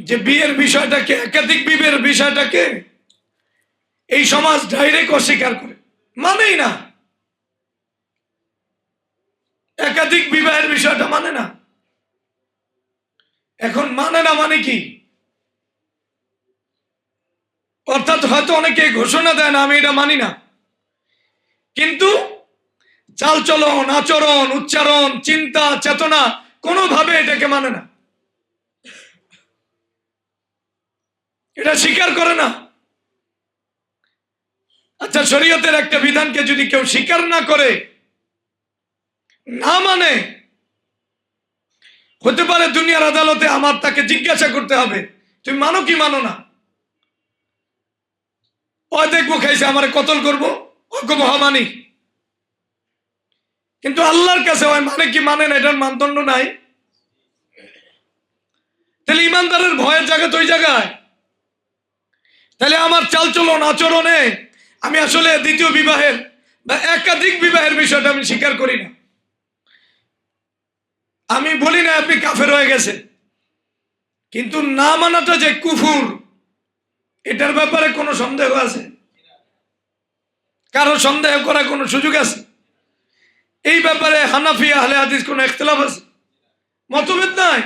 যে বিয়ের বিষয়টাকে, একাধিক বিয়ের বিষয়টাকে এই সমাজ ডাইরেক্ট অস্বীকার করে, মানেই না। একাধিক বিবাহের বিষয়টা মানে না। এখন মানে না মানে কি? অর্থাৎ হয়তো অনেকে ঘোষণা দেয় না আমি এটা মানি না, কিন্তু চালচলন, আচরণ, উচ্চারণ, চিন্তা, চেতনা কোনোভাবে এটাকে মানে না, এটা স্বীকার করে না। আচ্ছা, শরীয়তের একটা বিধানকে যদি কেউ স্বীকার না করে, না মানে, হতে পারে দুনিয়ার আদালতে আমার তাকে জিজ্ঞাসা করতে হবে তুমি মানো কি মানো না। ও দেখবো খাইছে আমার কতল করবো, ওকে মানি। কিন্তু আল্লাহর কাছে ওই মানে কি মানে না এটার মানদণ্ড নাই। তাহলে ইমানদারের ভয়ের জায়গা তো ওই জায়গায়। তাহলে আমার চালচলন, আচরণে আমি আসলে দ্বিতীয় বিবাহের বা একাধিক বিবাহের বিষয়টা আমি স্বীকার করি না। আমি বলি না আপনি কাফের হয়ে গেছেন, কিন্তু না মানাটা যে কুফুর, এটার ব্যাপারে কোনো সন্দেহ আছে? কারো সন্দেহ করার কোনো সুযোগ আছে? এই ব্যাপারে হানাফি আহলে হাদিস কোনো ইখতিলাফ আছে? মতভেদ নাই।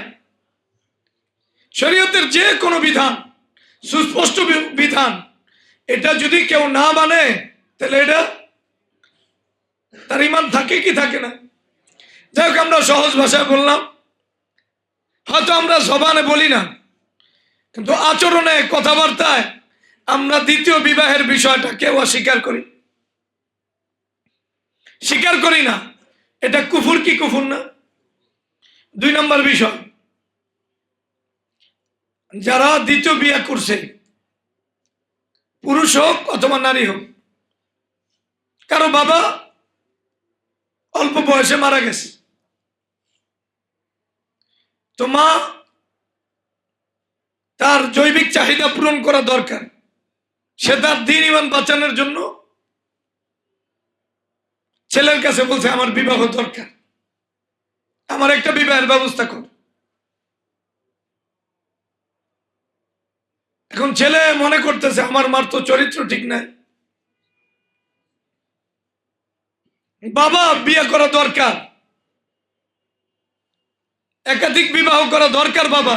শরীয়তের যে কোনো বিধান, সুস্পষ্ট বিধান, এটা যদি কেউ না মানে তাহলে এটা তার ইমান থাকে কি থাকে না। যাই হোক, আমরা সহজ ভাষায় বললাম, হয়তো আমরা জবানে বলি না, কিন্তু আচরণে, কথাবার্তায় আমরা দ্বিতীয় বিবাহের বিষয়টা কেউ অস্বীকার করি, স্বীকার করি না। এটা কুফুর কি কুফুর না? 2 নম্বর বিষয়, যারা দ্বিতীয় বিয়ে করছে, পুরুষ হোক অথবা নারী হোক, কারো বাবা অল্প বয়সে মারা গেছে, তো মা তার জৈবিক চাহিদা পূরণ করা দরকার, সে তার দ্বীন ঈমান বাঁচানোর জন্য ছেলের কাছে বলছে আমার বিবাহ দরকার, আমার একটা বিবাহের ব্যবস্থা কর। এখন ছেলে মনে করতেছে আমার মার তো চরিত্র ঠিক নাই, বাবা বিয়ে করা দরকার, একাধিক বিবাহ করা দরকার বাবা।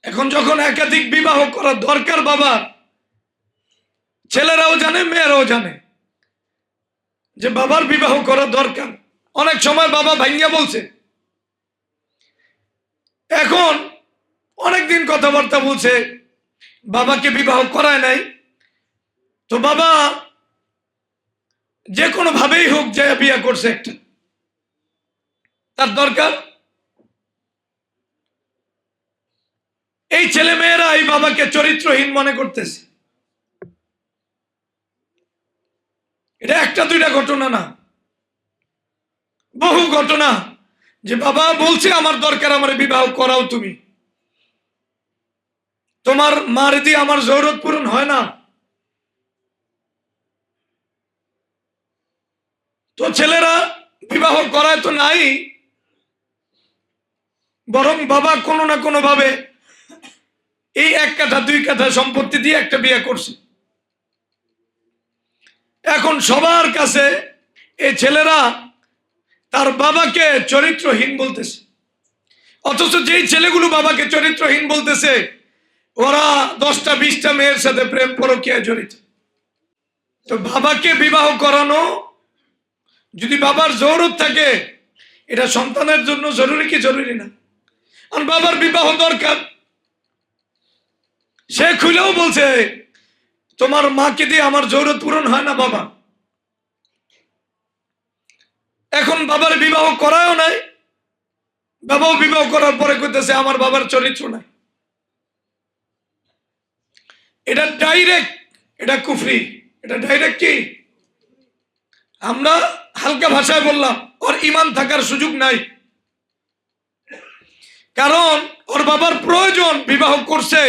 এখন যখন একাধিক বিবাহ করা দরকার বাবা, ছেলেরাও জানে মেয়েরাও জানে যে বাবার বিবাহ করা দরকার। অনেক সময় বাবা ভাঙ্গিয়া বলছে, এখন অনেকদিন কথাবার্তা বলছে, বাবাকে বিবাহ করায় নাই, তো বাবা যে কোনো ভাবেই হোক যে বিয়ে করছে একটা, তার দরকার। এই ছেলে মেয়েরা এই বাবাকে চরিত্রহীন মনে করতেছে। এটা একটা দুইটা ঘটনা না, বহু ঘটনা, যে বাবা বলছে আমার দরকার, আমার বিবাহ করাও তুমি, তোমার মার দিয়ে আমার জরুরত পূরণ হয় না। তো ছেলেরা বিবাহ করায় তো নাই, বরং বাবা কোনো না কোনো ভাবে এই 1 কাঠা 2 কাঠা সম্পত্তি দিয়ে একটা বিয়ে করছে। এখন সবার কাছে এই ছেলেরা তার বাবাকে চরিত্রহীন বলতেছে, অথচ যেই ছেলেগুলো বাবাকে চরিত্রহীন বলতেছে, ওরা 10টা 20টা মেয়ের সাথে প্রেম পরকীয়ায় জড়িত। তো বাবাকে বিবাহ করানো যদি বাবার জরুরত থাকে, এটা সন্তানের জন্য জরুরি কি জরুরি না? আর বাবার বিবাহ দরকার, সে খুলেও বলছে তোমার মাকে দিয়ে আমার জরুরত পূরণ হয় না বাবা। এখন বাবার বিবাহ করাও নাই, বাবাও বিবাহ করার পরে কইতেছে আমার বাবার চরিত্র নাই। এটা ডাইরেক্ট, এটা কুফরি, এটা ডাইরেক্ট কি? আমরা হালকা ভাষায় বললাম ওর ইমান থাকার সুযোগ নাই, কারণ ওর বাবার প্রয়োজন, বিবাহ করছে,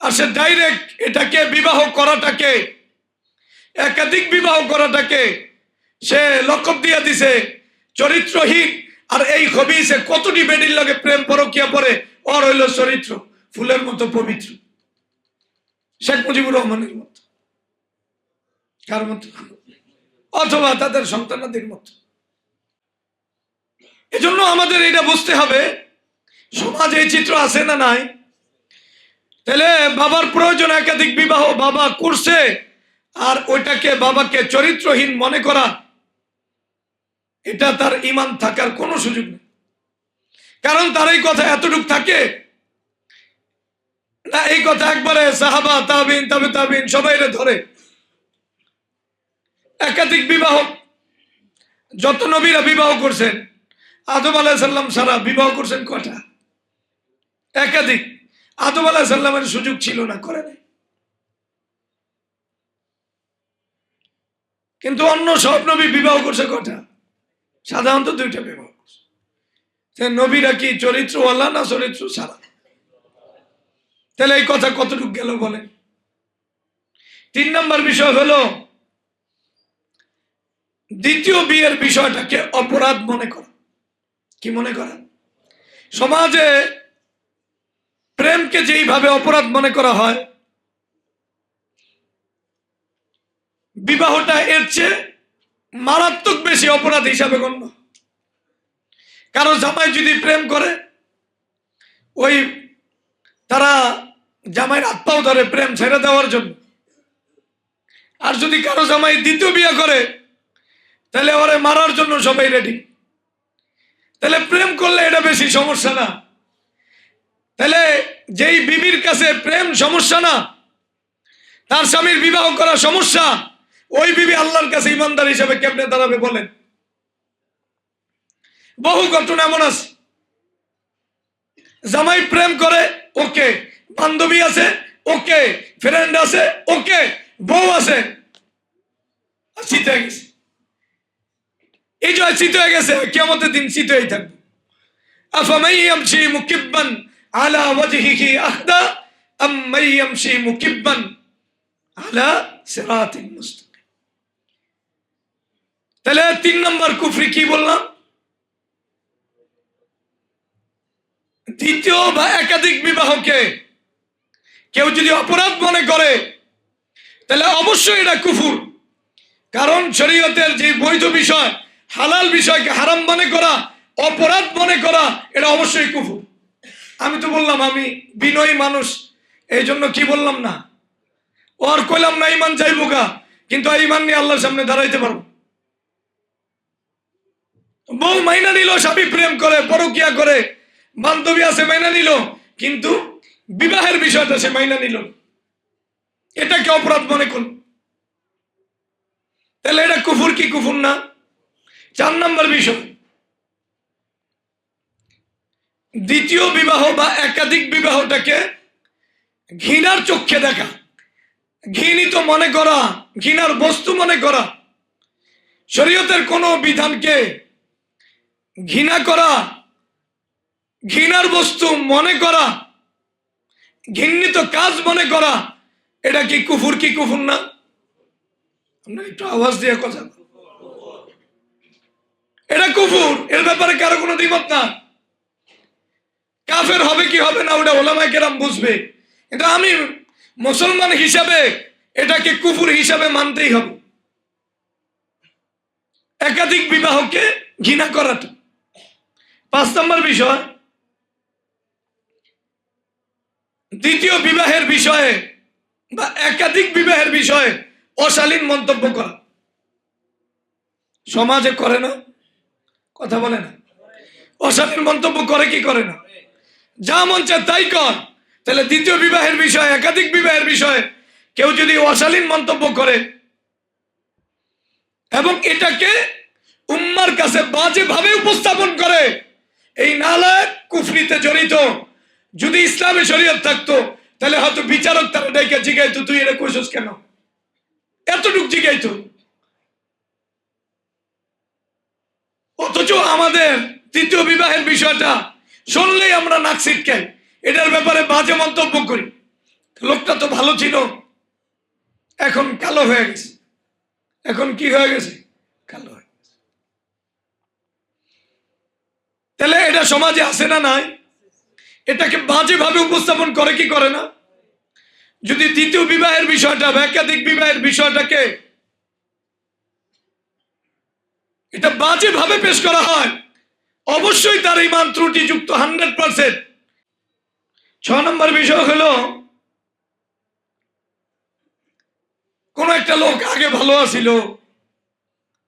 আর সে ডাইরেক্ট এটাকে বিবাহ করাটাকে, একাধিক বিবাহ করাটাকে সে লকব দিয়ে দিছে চরিত্রহীন। আর এই খবিসে কতটি বেডির লাগে প্রেম পরকিয়া পরে, ওর হইল চরিত্র ফুলের মতো পবিত্র, শেখ মুজিবুর রহমানের মতো, কার মতো, অথবা তাদের সন্তানাদের মতো। এজন্য আমাদের এটা বুঝতে হবে সমাজে এই চিত্র আছে না নাই। তাহলে বাবার প্রয়োজন একাধিক বিবাহ বাবা করছে, আর ওইটাকে বাবাকে চরিত্রহীন মনে করা, এটা তার ঈমান থাকার কোনো সুযোগ নেই। কারণ তার এই কথা এতটুক থাকে না, এই কথা একবারে সাহাবা তাবিন তাবে তাবিন সবাই ধরে। একাধিক বিবাহ যত নবীরা বিবাহ করছেন, আদম আলাইহিস সালাম সারা বিবাহ করছেন কয়টা? একাধিক। আদম আলাইহিস সালামের সুযোগ ছিল না, করে নাই। কিন্তু অন্য সব নবী বিবাহ করছে কয়টা? সাধারণত 2টা বিবাহ করছে। নবীরা কি চরিত্রওয়ালা না চরিত্র সারা? তাহলে এই কথা কতটুকু গেল বলেন। 3 নম্বর বিষয় হলো দ্বিতীয় বিয়ের বিষয়টাকে অপরাধ মনে করা। কি মনে করা? সমাজে প্রেমকে যেইভাবে অপরাধ মনে করা হয়, বিবাহটা এর চেয়ে মারাত্মক বেশি অপরাধ হিসাবে গণ্য। কারো জামাই যদি প্রেম করে, ওই তারা জামাইয়ের হাত পাও ধরে প্রেম ছেড়ে দেওয়ার জন্য। আর যদি কারো জামাই দ্বিতীয় বিয়ে করে, তাহলে ওরে মারার জন্য সবাই রেডি। তাহলে প্রেম করলে এটা বেশি সমস্যা না? তাহলে যেই বিবির কাছে প্রেম সমস্যা না, তার স্বামীর বিবাহ করা সমস্যা, ওই বিবি আল্লাহর কাছে ইমানদার হিসেবে কেমনে দাঁড়াবে বলেন? বহু ঘটনা এমন আছে, জামাই প্রেম করে, ওকে, বান্ধবী আছে, ওকে, ফ্রেন্ড আছে, ওকে, বউ আছে, চিত হয়ে গেছে। এই যে চিত হয়ে গেছে, কিয়ামতের দিন চিত হয়ে থাকবে। আফামান ইয়ামশি মুকিব্বান আলা ওয়াজহিহি আহদা আম মান ইয়ামশি মুকিব্বান আলা সিরাতিন মুস্তাকিম। তাহলে 3 নম্বর কুফরি কি বললাম? দ্বিতীয় বা একাধিক বিবাহকে কেউ যদি অপরাধ মনে করে, তাহলে অবশ্যই এটা কুফর। কারণ শরীয়তের যে বৈধ বিষয়, হালাল বিষয়কে হারাম মনে করা, অপরাধ মনে করা, এটা অবশ্যই কুফর। আমি তো বললাম আমি বিনয়ী মানুষ, এই জন্য কি বললাম না, ওর কইলাম না ইমান যাইবো গা, কিন্তু ইমান নিয়ে আল্লাহর সামনে দাঁড়াইতে পারবো। বউ মাইনা নিল, স্বামী প্রেম করে, পরকিয়া করে, বান্ধবী আছে মাইনা নিল, কিন্তু বিবাহের বিষয়টা সে মাইনা নিল, এটাকে অপরাধ মনে করল। তাহলে এটা কুফর কি কুফর না? 4 নম্বর বিষয়, দ্বিতীয় বিবাহ বা একাধিক বিবাহটাকে ঘৃণার চোখে দেখা, ঘৃণিত মনে করা, ঘৃণার বস্তু মনে করা, শরীয়তের কোন বিধানকে ঘৃণা করা, ঘৃণার বস্তু মনে করা, ঘৃণিত কাজ মনে করা, এটা কি কুফর কি কুফর না? আমরা একটু আওয়াজ দিয়ে কথা, এটা কুফর। এর ব্যাপারে কারো কোনো দ্বিমত না। কাফের হবে কি হবে না ওটা ওলামায়ে কেরাম বুঝবে, কিন্তু আমি মুসলমান হিসাবে এটাকে কুফর হিসাবে মানতেই হবে। একাধিক বিবাহকে ঘৃণা করাটা। 5 নম্বর বিষয়, দ্বিতীয় বিবাহের বিষয়ে বা একাধিক বিবাহের বিষয়ে অশালীন মন্তব্য করা। সমাজে করে না? কথা বলে না? অশালীন মন্তব্য করে কি করে না? যা মন চায় তাই কর। তাহলে দ্বিতীয় বিবাহের বিষয়ে, একাধিক বিবাহের বিষয়ে কেউ যদি অশালীন মন্তব্য করে এবং এটাকে উম্মার কাছে বাজে ভাবে উপস্থাপন করে, এই নালায়েক কুফরিতে জড়িত। যদি ইসলামী শরীয়ত থাকতো, তাহলে হয়তো বিচারক তারা ডাইকা জিগাইতো, তুই এটা কইছস কেন, এতটুক জিগাইতো। অথচ আমাদের তৃতীয় বিবাহের বিষয়টা শুনলেই আমরা নাক ছিটকাই, এটার ব্যাপারে বাজে মন্তব্য করি। লোকটা তো ভালো ছিল, এখন কালো হয়ে গেছে। এখন কি হয়ে গেছে? কালো হয়ে গেছে। এটা সমাজে আছে না নাই? এটাকে বাজেভাবে উপস্থাপন করে কি করে না? যদি দ্বিতীয় বিবাহের বিষয়টা বা একাধিক বিবাহের বিষয়টাকে এটা বাজেভাবে পেশ করা হয়, অবশ্যই তার ঈমান ত্রুটিযুক্ত 100%। 6 নম্বর বিষয় হলো, কোন একটা লোক আগে ভালো আছিল,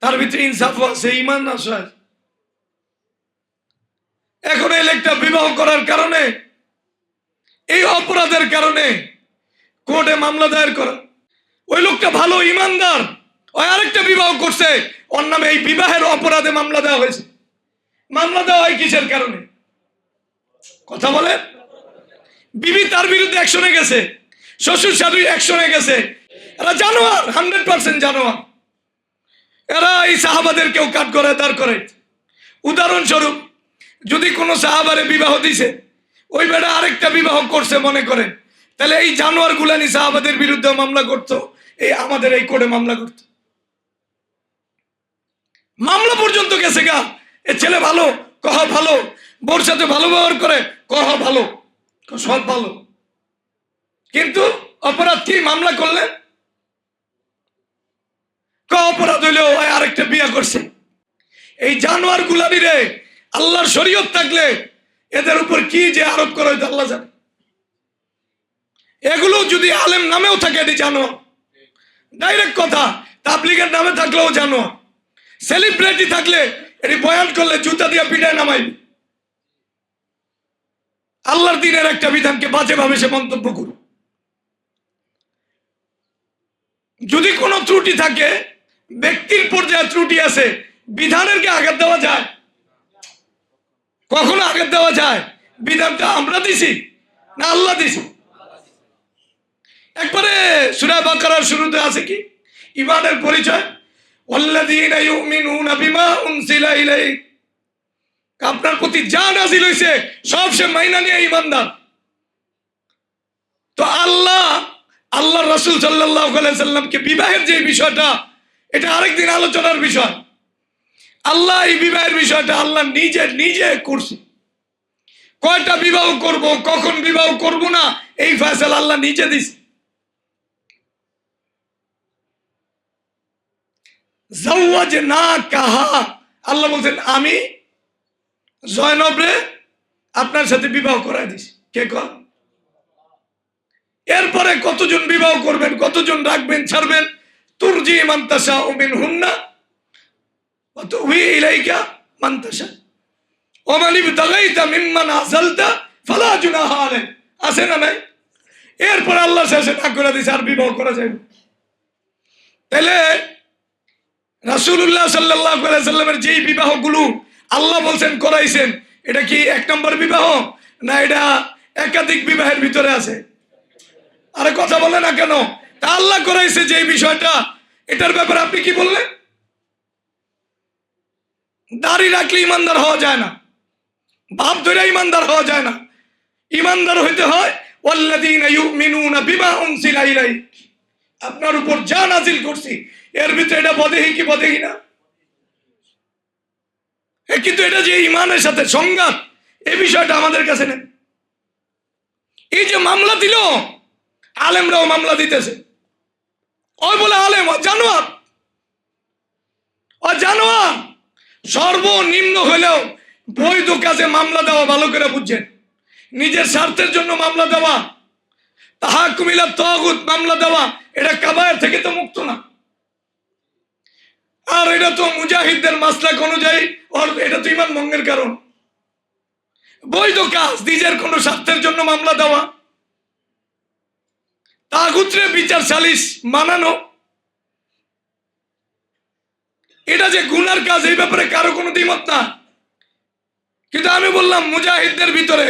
তার ভিতরে ইনসাফ আছে, ঈমান আছে, এখন এই লোকটা বিবাহ করার কারণে, এই অপরাধের কারণে কোর্টে মামলা দায়ের করা। ওই লোকটা ভালো ঈমানদার, ওই আরেকটা বিবাহ করছে, ওর নামে এই বিবাহের অপরাধে মামলা দেওয়া হয়েছে। মামলা দেওয়া হয় কিসের কারণে? কথা বলে। বিবি তার বিরুদ্ধে অ্যাকশনে গেছে, শ্বশুর শাশুড়ি অ্যাকশনে গেছে। এরা জানোয়ার, 100% জানোয়ার। এরা এই সাহাবাদের কেউ কাট করে দাঁড় করে। উদাহরণস্বরূপ, যদি কোনো সাহাবারে বিবাহ দিছে, ওই বেটা আরেকটা বিবাহ করছে মনে করেন, তাহলে এই জানোয়ার গুলানি সাহাবাদের বিরুদ্ধে মামলা করতো, এই আমাদের এই কোর্টে মামলা করতো। মামলা পর্যন্ত গেছে গা। এ ছেলে ভালো, কহ ভালো, বোর সাথে ভালো ব্যবহার করে, কহ ভালো, সব ভালো, কিন্তু অপরাধ কি? মামলা করলেন অপরাধ হইলেও আরেকটা বিয়ে করছে। এই জানোয়ার গুলানি রে আল্লাহর শরীয়ত থাকলে এদের উপর কি যে আরোপ করা হইতো আল্লাহ জানে। এগুলো যদি আলেম নামেও থাকে, এটি জানো, ডাইরেক্ট কথা, তাবলীগের নামে থাকলেও জানো, সেলিব্রিটি থাকলে এটি বয়ান করলে জুতা দিয়ে পিটায় নামাইবে। আল্লাহর দিনের একটা বিধানকে বাজেভাবে সে মন্তব্য করুক। যদি কোনো ত্রুটি থাকে, ব্যক্তির পর্যায়ে ত্রুটি আছে, বিধানের কি আঘাত দেওয়া যায়? কখনো আঘাত দেওয়া যায়? বিধানটা আমরা দিছি না আল্লাহ দিছি? একবারে সূরা বাকারার শুরুতে আছে কি? ঈমানের পরিচয়, ওয়াল্লাযীনা ইউমিনুনা বিমা উনজিলা ইলাইক। আপনার প্রতি যা নাযিল হইছে সব সে মাইনা নিয়ে ঈমানদার। তো আল্লাহ রাসূল সাল্লাল্লাহু আলাইহি সাল্লামকে বিবাহের যে বিষয়টা, এটা আরেকদিন আলোচনার বিষয়। আল্লাহ এই বিবাহের বিষয়টা আল্লাহ নিজে করছে। কয়টা বিবাহ করব, কখন বিবাহ করব না, এই ফয়সালা আল্লাহ নিজে দিছে। যাওয়াজনাকাহা, আল্লাহ বলছেন আমি জয়নবরে আপনার সাথে বিবাহ করাই দিছি। কে কর? এরপরে কতজন বিবাহ করবেন, কতজন রাখবেন, ছাড়বেন, তুরজি মান তাশাউ মিনহুন্না ওয়া তুহি ইলাইকা মান তাশা ওয়া মান ইবতাগাইতা মিম্মান আযালতা ফালা জুনাহা আলাইক। আছে না নাই? এরপর আল্লাহ শেষে না করে দিয়েছে আর বিবাহ করা যাবে। তাহলে রাসূলুল্লাহ সাল্লাল্লাহু আলাইহি সাল্লামের যেই বিবাহগুলো আল্লাহ বলছেন করাইছেন, এটা কি এক নম্বর বিবাহ না এটা একাধিক বিবাহের ভিতরে আছে? আরে কথা বলে না কেন? তা আল্লাহ করাইছে যে বিষয়টা, এটার ব্যাপারে আপনি কি বললেন? দাড়ি রাখলে ইমানদার হওয়া যায় না, ভাব ধরে ইমানদার হওয়া যায় না। ইমানদার হইতে হয় ওয়াল্লাযীনা ইউমিনুনা বিমা উনজিলা ইলাইক, আপনার উপর যা নাজিল করছি এর ভিতরে এটা বদেহি কি বদেহি না? কিন্তু এটা যে ইমানের সাথে সংঘাত, এই বিষয়টা আমাদের কাছে নেই। এই যে মামলা দিল, আলেমরাও মামলা দিতেছে, ওই বলে আলেম জানোয়ার, জানোয়ার। সর্বনিম্ন হলেও বৈধ কাজে মামলা দেওয়া ভালো করে বুঝছেন। নিজের স্বার্থের জন্য মামলা দেওয়া, তাহাক্কুম ইলা তাগুত মামলা দেওয়া, এটা কাবায়ের থেকে তো মুক্ত না। আর এটা তো মুজাহিদদের মাসলাক অনুযায়ী এটা তো ঈমান ভঙ্গের কারণ। বৈধ কাজ, নিজের কোনো স্বার্থের জন্য মামলা দেওয়া, তাগুতরে বিচার সালিশ মানানো, এটা যে গুনার কাজ, এই ব্যাপারে কারো কোনো দ্বিমত না। কিন্তু আমি বললাম মুজাহিদদের ভিতরে,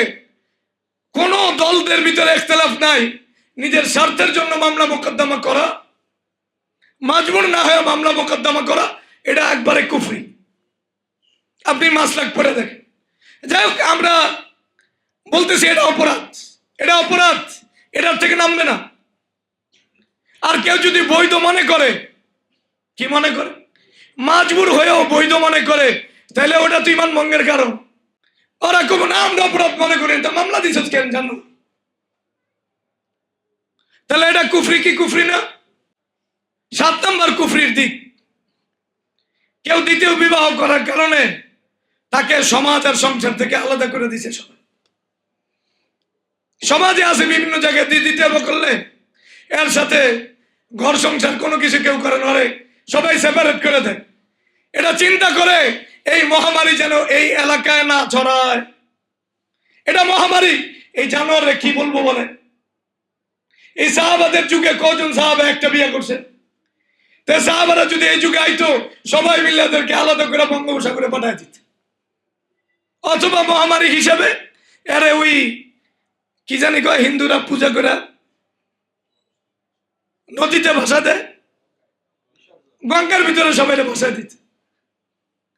কোন দলদের ভিতরে ইখতিলাফ নাই, নিজের স্বার্থের জন্য মামলা মোকদ্দমা করা, মাজবুর না হয়ে মামলা মোকদ্দমা করা, এটা একবারে কুফরি। আপনি মাসলাক পড়ে দেখেন। যাই হোক, আমরা বলতেছি এটা অপরাধ, এটা অপরাধ, এটার থেকে নামবে না। আর কেউ যদি বৈধ মনে করে, কি মনে করে, মাজবুর হয়েও বৈধ মনে করে, তাহলে ওটা তো ঈমান ভঙ্গের কারণ। ওরা কোনো না আমরা অপরাধ মনে করি, তা মামলা দিছ কেন জানো? তাহলে এটা কুফরি কি কুফরি না? 7 নম্বর কুফরির দিক, কেউ দ্বিতীয় বিবাহ করার কারণে তাকে সমাজ আর সংসার থেকে আলাদা করে দিছে। সমাজে আছে বিভিন্ন জায়গায় দ্বিতীয় বিবাহ করলে এর সাথে ঘর সংসার কোনো কিছু কেউ করে নরে, সবাই সেপারেট করে দেয়। এটা চিন্তা করে এই মহামারী যেন এই এলাকায় না ছড়ায়। এটা মহামারী, এই জানোয়ারে কি বলবো বলে? এই সাহাবাদের যুগে কজন সাহাবা একটা বিয়ে করছে? তো সাহাবারা যদি এই যুগে আইতো, সবাই মিলে এদেরকে আলাদা করে বঙ্গোপসাগরে পাঠায় দিত। অথবা মহামারী হিসাবে এরে ওই কি জানি কয়, হিন্দুরা পূজা করে নদীতে ভাসা দেয়, গঙ্গার ভিতরে সবাই ভাসায় দিত।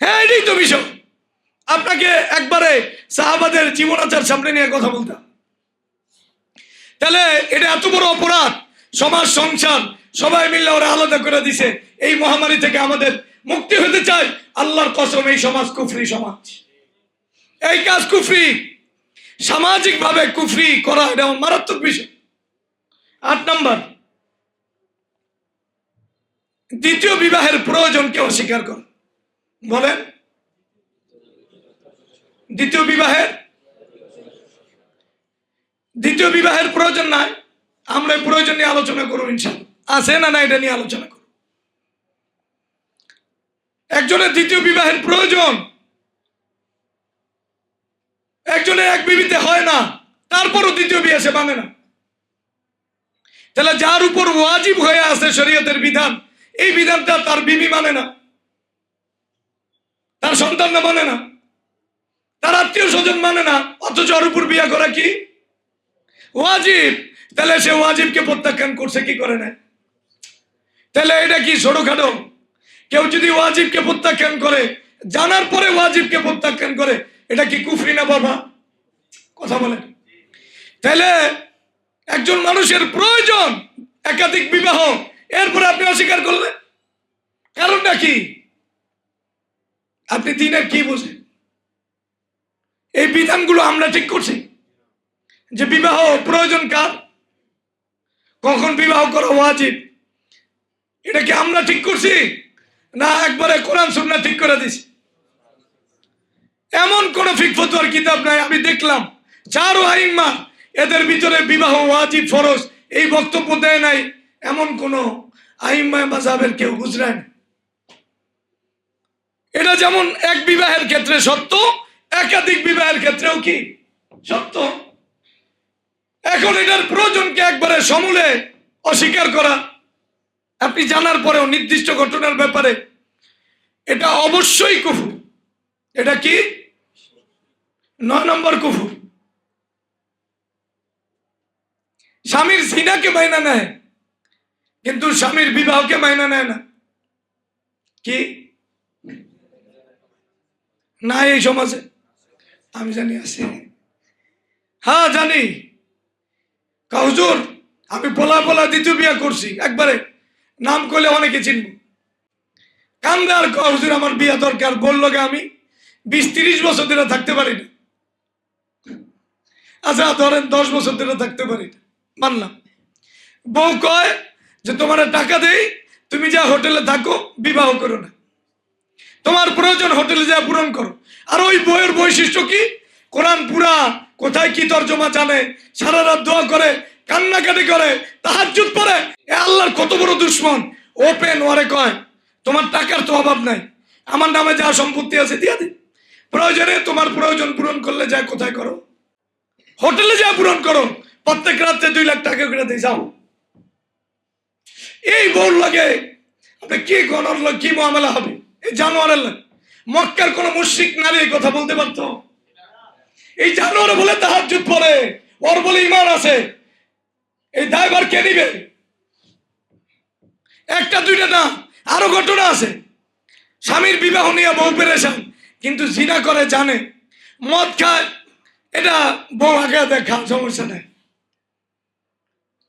হ্যাঁ, এটাই তো বিষয়। আপনাকে একবারে সাহাবাদের জীবনাচার সামনে নিয়ে কথা বলতাম। তাহলে এটা এত বড় অপরাধ, সমাজ সংসার সবাই মিলে ওরা আলাদা করে দিছে। এই মহামারী থেকে আমাদের মুক্তি হতে চাই, আল্লাহর কসম এই সমাজ কুফরি সমাজ, এই কাজ কুফরি, সামাজিক ভাবে কুফরি করা এটা মারাত্মক বিষয়। 8 নম্বর, দ্বিতীয় বিবাহের প্রয়োজনকে অস্বীকার করা। বলেন, দ্বিতীয় বিবাহের প্রয়োজন নাই। আমরা প্রয়োজন নিয়ে আলোচনা করব ইনশাআল্লাহ। আছে না এটা নিয়ে আলোচনা করব। একজনের দ্বিতীয় বিবাহের প্রয়োজন, একজনের এক বিবিতে হয় না, তারপরও দ্বিতীয় বিয়ে সে মানে না। তাহলে যার উপর ওয়াজিব হয়ে আছে শরীয়তের বিধান, এই বিধানটা তার বিবি মানে না, তার সন্তানরা মানে না, তার আত্মীয় স্বজন মানে না, অথচ ওর উপর বিয়ে করা কি ওয়াজিব। তাহলে সে ওয়াজিবকে প্রত্যাখ্যান করছে কি করে না? তাহলে এটা কি ছোটখাটো? কেউ যদি ওয়াজিবকে প্রত্যাখ্যান করে, জানার পরে ওয়াজিবকে প্রত্যাখ্যান করে, এটা কি কুফরি না বাবা? কথা বলেন। তাহলে একজন মানুষের প্রয়োজন একাধিক বিবাহ, এরপরে আপনি অস্বীকার করলেন, কারণটা কি? আপনি দিনের কি বুঝেন? এই বিধানগুলো আমরা ঠিক করছি যে বিবাহ প্রয়োজন কার, কখন বিবাহ করা ওয়াজিব, এটা কি আমরা ঠিক করছি না একবারে কোরআন সুন্নাহ ঠিক করে দিছি? এমন কোন ফিকহ ফতোয়ার কিতাব নাই। আমি দেখলাম 4 আইম্মা এদের ভিতরে বিবাহ ওয়াজিব ফরজ এই বক্তব্য দেয় নাই, এমন কোন আইম্মা মাযহাবের কেউ বুঝলেন। এটা যেমন এক বিবাহের ক্ষেত্রে সত্য, একাধিক বিবাহের ক্ষেত্রেও কি সত্য। এখন এটার প্রয়োজনকে একবারে সমূলে অস্বীকার করা, আপনি জানার পরেও নির্দিষ্ট ঘটনার ব্যাপারে, এটা অবশ্যই কুফর। এটা কি 9 নম্বর কুফর। স্বামীর জিনাকে মাইনা নেয় কিন্তু স্বামীর বিবাহকে মাইনা নেয় না, কি না এই সমাজে? আমি জানি আছে, হ্যাঁ জানি। হুজুর আমি পোলা দ্বিতীয় বিয়ে করছি, একবারে নাম করলে অনেকে চিনব। কান্দে আর হুজুর আমার বিয়ে দরকার, বললো আমি 20-30 বছর ধরে থাকতে পারি না। আচ্ছা ধরেন 10 বছর ধরে থাকতে পারি না, মানলাম। বউ কয় যে তোমার টাকা দেই, তুমি যা হোটেলে থাকো, বিবাহ করো না, তোমার প্রয়োজন হোটেলে যা পূরণ করো। আর ওই বইয়ের বৈশিষ্ট্য কি? কোরআন পুরা কোথায় কি তর্জমা জানে, সারা রাত দোয়া করে, কান্নাকাটি করে, তাহাজ্জুদ পড়ে। এ আল্লাহর কত বড় দুশ্মন। ওপেন ওরে কয় তোমার টাকার তো অভাব নাই, আমার নামে যা সম্পত্তি আছে দিয়ে দিই, প্রয়োজনে তোমার প্রয়োজন পূরণ করলে যা কোথায় করো, হোটেলে যা পূরণ করো, প্রত্যেক রাতে 2 লাখ টাকা করে দিয়ে যাও। এই বউর লাগে আপনি কি গণর লোক, কি মামলা হবে? এই জানোয়ারের লোক। মক্কার কোন মুশরিক নারী এই কথা বলতে পারতো? এই জানোয়ার বলে তাহাজ্জুদ পড়ে, ওর বলে ঈমান আছে, এই দায়ভার কে নিবে? একটা দুইটা না, আরো ঘটনা আছে। স্বামীর বিবাহ নিয়ে বউ পেরেশান, কিন্তু জিনা করে জানে, মদ খায়, এটা বউ আগে দেখা সমস্যা নেই,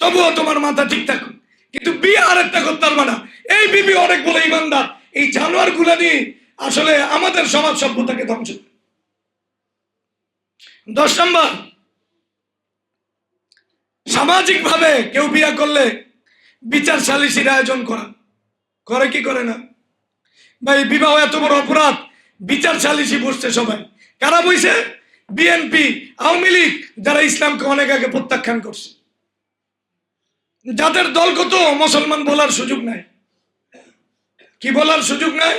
তবুও তোমার মাথা ঠিক থাকো, কিন্তু বিয়ে আরেকটা করতে পারবে না। এই বিবি অনেক বলে ইমানদার। এই জানোয়ার গুলা নিয়ে আসলে আমাদের সমাজ সভ্যতাকে ধ্বংস। 10 নম্বর, সামাজিকভাবে কেউ বিয়া করলে বিচার সালিসির আয়োজন করা। করে কি করে না? ভাই বিবাহ এত বড় অপরাধ, বিচার সালিসি বসছে সবাই। কারা বইছে? বিএনপি, আওয়ামী লীগ, যারা ইসলামকে অনেক আগে প্রত্যাখ্যান করছে, যাদের দলগত মুসলমান বলার সুযোগ নাই। কি বলার সুযোগ নাই?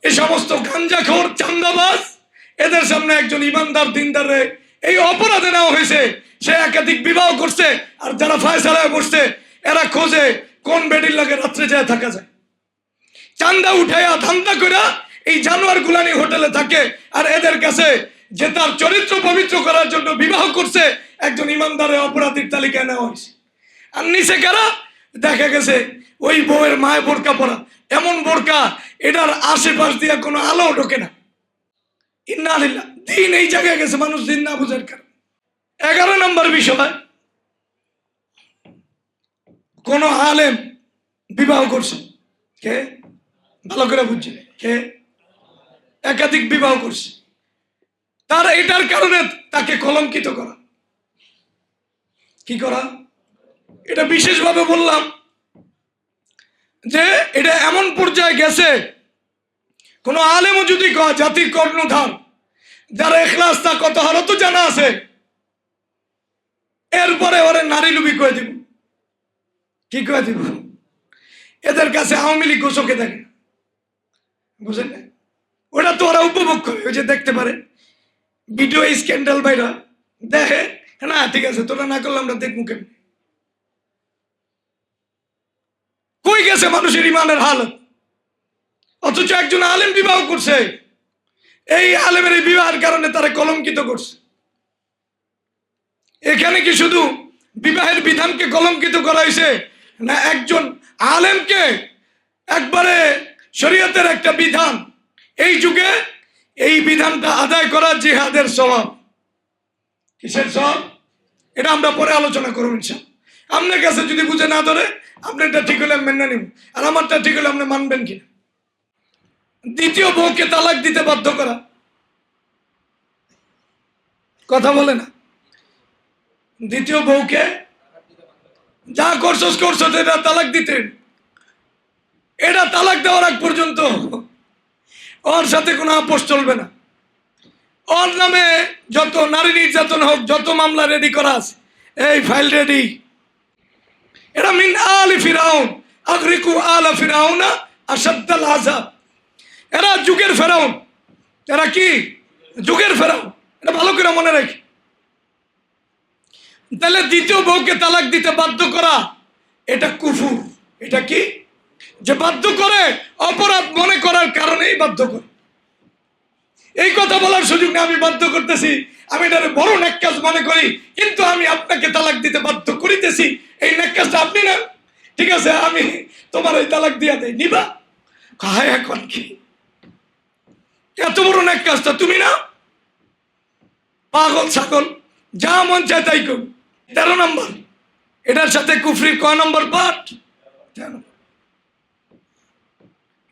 এই সমস্ত গাঞ্জাখোর, চান্দাবাজ, এদের সামনে একজন ইমানদার দিনদারে এই অপরাধে নেওয়া হয়েছে। সে একাধিক বিবাহ করছে, আর যারা ফায়সালায় বসছে এরা খোঁজে কোন বেডির লাগে রাত্রে যায় থাকা যায়। চান্দা উঠাইয়া ধান্দা করে এই জানোয়ার গুলানি হোটেলে থাকে, আর এদের কাছে যে তার চরিত্র পবিত্র করার জন্য বিবাহ করছে একজন ইমানদারের অপরাধীর তালিকায় নেওয়া হয়েছে। আর নিচে কারা? দেখা গেছে ওই বউয়ের মায়ের বোরকা পরা, এমন বোরকা এটার আশেপাশ দিয়ে কোনো আলো ঢোকে না। ইন্না লিল্লাহ, দিন এই জায়গায় গেছে, মানুষ দিন না বুঝার কারণ। 11 নম্বর বিষয়, কোন আলেম বিবাহ করছে, কে? ভালো করে বুঝছে, কে? একাধিক বিবাহ করছে, তার এটার কারণে তাকে কলঙ্কিত করা। কি করা? এটা বিশেষভাবে বললাম যে এটা এমন পর্যায়ে গেছে, কোন আলেমও যদি জাতির কর্ণধার, যারা এখলাস তা কত হারত জানা আছে, এরপরে ওরে নারী লুবি করে দিব। কি করে দিব? এদের কাছে আওয়ামী লীগ চোখে দেখে না, বুঝলেন না? ওটা তো ওরা উপভোগ করে, ওই যে দেখতে পারে ভিডিও স্ক্যান্ডাল বাইরা দেখে, না ঠিক আছে তোরা না করলে আমরা দেখবো কেমন। কই গেছে মানুষের ইমানের হালত? অথচ একজন আলেম বিবাহ করছে, এই আলেমের এই বিবাহের কারণে তারা কলঙ্কিত করছে। এখানে কি শুধু বিবাহের বিধানকে কলঙ্কিত করা হয়েছে, না একজন আলেমকে একবারে শরীয়তের একটা বিধান, এই যুগে এই বিধানটা আদায় করা জিহাদের সওয়াব। কিসের সওয়াব? এটা আমরা পরে আলোচনা করব ইনশাআল্লাহ। আপনার কাছে যদি বুঝে না ধরে, আপনারটা ঠিক হলে মেনে নিব, আর আমারটা ঠিক হলে আপনি মানবেন কিনা। দ্বিতীয় বউকে তালাক দিতে বাধ্য করা, কথা বলে না। দ্বিতীয় বউকে যা করছস করছস, এটা তালাক দিতে, এটা তালাক দেওয়ার আগ পর্যন্ত ওর সাথে কোনো আপোষ চলবে না। ওর নামে যত নারী নির্যাতন হোক, যত মামলা রেডি করা আছে, এই ফাইল রেডি। এটা মিন আলি ফিরাউন আগরিকু আলা ফিরাউনা আশাদ্দাল আযাব। এরা যুগের ফেরাউন। এরা কি? যুগের ফেরাউন। এটা ভালো করে মনে রাখি। তাহলে দ্বিতীয় বউকে তালাক দিতে বাধ্য করা, এটা কুফুর। এটা কি? যে বাধ্য করে, অপরাধ মনে করার কারণেই বাধ্য করে। এই কথা বলার সুযোগ নেই আমি বাধ্য করতেছি, আমি এটার বড় নেককাজ মনে করি, কিন্তু আমি আপনাকে তালাক দিতে বাধ্য করিতেছি, এই নেককাজটা আপনি না, ঠিক আছে আমি তোমার এই তালাক দিয়া দেই, নিবা? হায়, এখন কি এত বড় নেককাজটা তুমি না? পাগল ছাগল, যা মন চায় তাই কর। 13 নম্বর, এটার সাথে কুফরির কয় নম্বর পাঠ?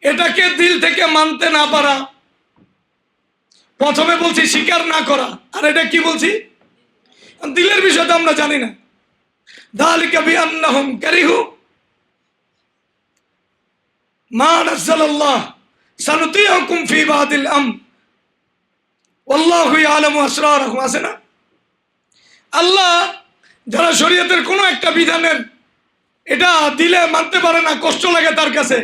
এটাকে দিল থেকে মানতে না পারা। প্রথমে বলছি স্বীকার না করা, আর এটা কি বলছি? দিলের বিষয়টা আমরা জানি না। যালিকা বিআন্নাহুম কারিহু মা নাযালাল্লাহ সানুতিউকুম ফি বাদিল আমর ওয়াল্লাহু ইয়ালামু আসরারহুম। আছে না? আল্লাহ যারা শরীয়তের কোনো একটা বিধানের এটা দিলে মানতে পারে না, কষ্ট লাগে তার কাছে,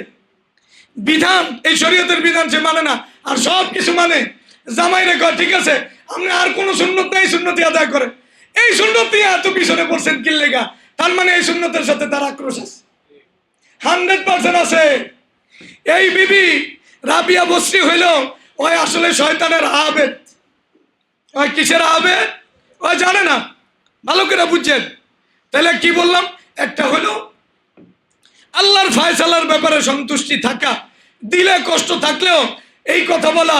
বিধান এই শরীয়তের বিধান সে মানে না, আর সব কিছু মানে, জামাই রেখা ঠিক আছে, আপনি আর কোনো সুন্নত নাই, সুন্নতি আদায় করে, এই সুন্নত নিয়ে এত পিছনে পড়ছেন কি লেগা? তার মানে এই সুন্নতের সাথে তার আক্রোশ আছে, 100% আছে। এই বিবি রাবিয়া বসরি হইল, ওই আসলে শয়তানের আবেদ। ওই কিসের আবেদ? ওই জানে না, ভালো করে বুঝছেন। তাহলে কি বললাম? একটা হলো আল্লাহর ফয়সালার ব্যাপারে সন্তুষ্টি থাকা, দিলে কষ্ট থাকলেও এই কথা বলা,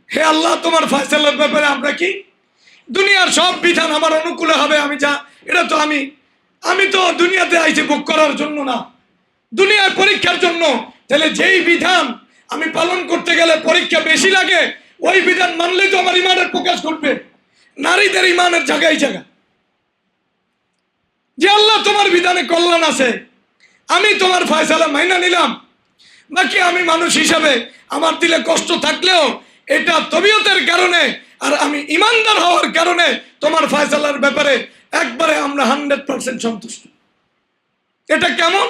হে আল্লাহ তোমার ফয়সালার ব্যাপারে আমরা কি, দুনিয়ার সব বিধান আমার অনুকূলে হবে, আমি যা, এটা তো আমি তো দুনিয়াতে আইছি ভোগ করার জন্য না, দুনিয়ার পরীক্ষার জন্য। তাহলে যেই বিধান আমি পালন করতে গেলে পরীক্ষা বেশি লাগে, ওই বিধান মানলেই তো আমার ইমানের প্রকাশ ঘটবে। নারীদের ইমানের জায়গায় জায়গা যে আল্লাহ তোমার বিধানে কল্যাণ আছে, আমি তোমার ফয়সালা মাইনা নিলাম, বাকি আমি মানুষ হিসাবে আমার দিলে কষ্ট থাকলেও এটা তবিয়তের কারণে আর আমি ইমানদার হওয়ার কারণে তোমার ফয়সালার ব্যাপারে একবারে আমরা 100% সন্তুষ্ট। এটা কেমন?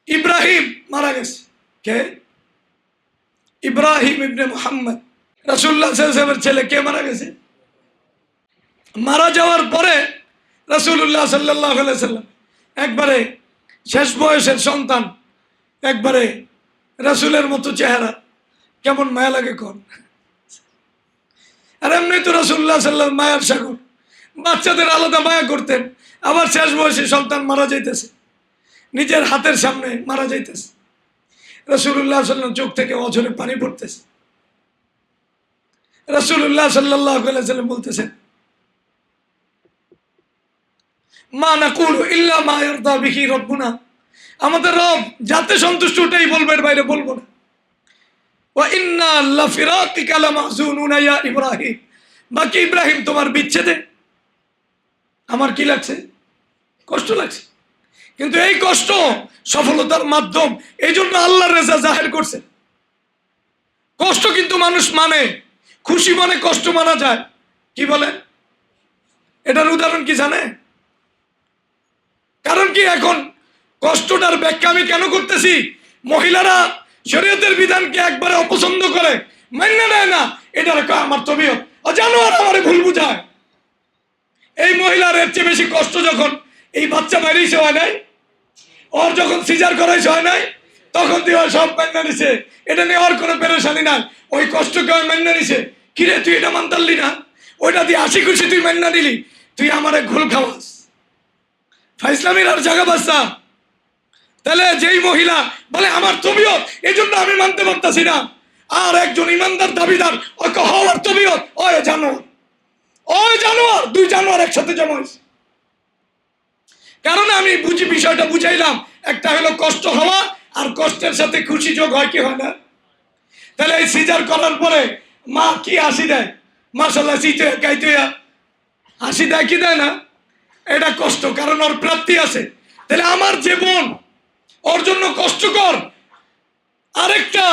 ইব্রাহিম মারা গেছে, কে? ইব্রাহিম ইবনে মুহাম্মদ, রাসূলুল্লাহ সাল্লাল্লাহু আলাইহি ওয়াসাল্লামের ছেলে। কে মারা গেছে? মারা যাওয়ার পরে রাসূলুল্লাহ সাল্লাল্লাহু আলাইহি ওয়াসাল্লাম একবারে শেষ বয়সের সন্তান, একবারে রাসূলের মতো চেহারা, কেমন মায়া লাগে কর। আর এমনি তো রাসূলুল্লাহ সাল্লাল্লাহু আলাইহি ওয়াসাল্লাম মায়ার সাগর, বাচ্চাদের আলাদা মায়া করতেন, আবার শেষ বয়সে সন্তান মারা যাইতেছে, নিজের হাতের সামনে মারা যাইতেছে, রাসূলুল্লাহ সাল্লাল্লাহু আলাইহি ওয়াসাল্লাম চোখ থেকে অঝরে পানি পড়তেছে। রাসূলুল্লাহ সাল্লাল্লাহু আলাইহি ওয়াসাল্লাম বলতেছেন, মা নাকুলু ইল্লা মা ইয়ারদা বিহি রাব্বুনা, আমাদের রব যাতে সন্তুষ্ট ওটাই বলবো, এর বাইরে বলবো না। ওয়া ইন্না লাফিরাকিকা লামাহজুনুনা ইয়া ইব্রাহিম, বাকি ইব্রাহিম তোমার বিচ্ছেদে আমার কি লাগছে? কষ্ট লাগছে, কিন্তু এই কষ্ট সফলতার মাধ্যম, এই জন্য আল্লাহর রেজা জাহির করছে। কষ্ট কিন্তু মানুষ মানে, খুশি মানে কষ্ট মানা যায়। কি বলে? এটার উদাহরণ কি জানে? কারণ কি, এখন কষ্টটার ব্যাখ্যা আমি কেন করতেছি? মহিলারা শরীয়তের বিধানকে একবারে অপছন্দ করে, মান্য নেয় না, এটা আমার তবিয়ত, জানো আর আমারে ভুল বুঝায়। এই মহিলার এর চেয়ে বেশি কষ্ট যখন এই বাচ্চা মারিয়েছে হয় নাই, ওর যখন সিজার করাইছে হয় নাই, তখন তুই সব মান্য নিছে, এটা নিয়ে ওর কোনো পেরেশানি নাই, ওই কষ্টকে ওই মান্য নিছে। কিরে তুই এটা মানতারলি না? ওইটা দিয়ে হাসি খুশি তুই মান্য নিলি, তুই আমারে ঘোল খাওয়াস, ফাইসলামির আর জায়গা বাচ্চা। তাহলে যেই মহিলা বলে আমার তবিয়ত, এই জন্য আমি মানতে পারতাছি না, আর একজন ইমানদার দাবিদার ওকে হওয়ার তবিয়ত, ওই জানোয়ার, দুই জানোয়ার একসাথে জমা হয়েছে। কারণ আমি বুঝি, বিষয়টা বুঝাইলাম, একটা হলো কষ্ট হওয়া আর কষ্টের সাথে খুশি যোগ হয় কি হয় না? তাহলে এই সিজার করার পরে মা কি হাসি দেয়, মাশাআল্লাহ সিতে গাইতে হাসি দেয় কি দেয় না? এটা কষ্ট, কারণ ওর প্রাপ্তি আছে। তাহলে আমার যে বোন, ওর জন্য কষ্টকর আরেকটা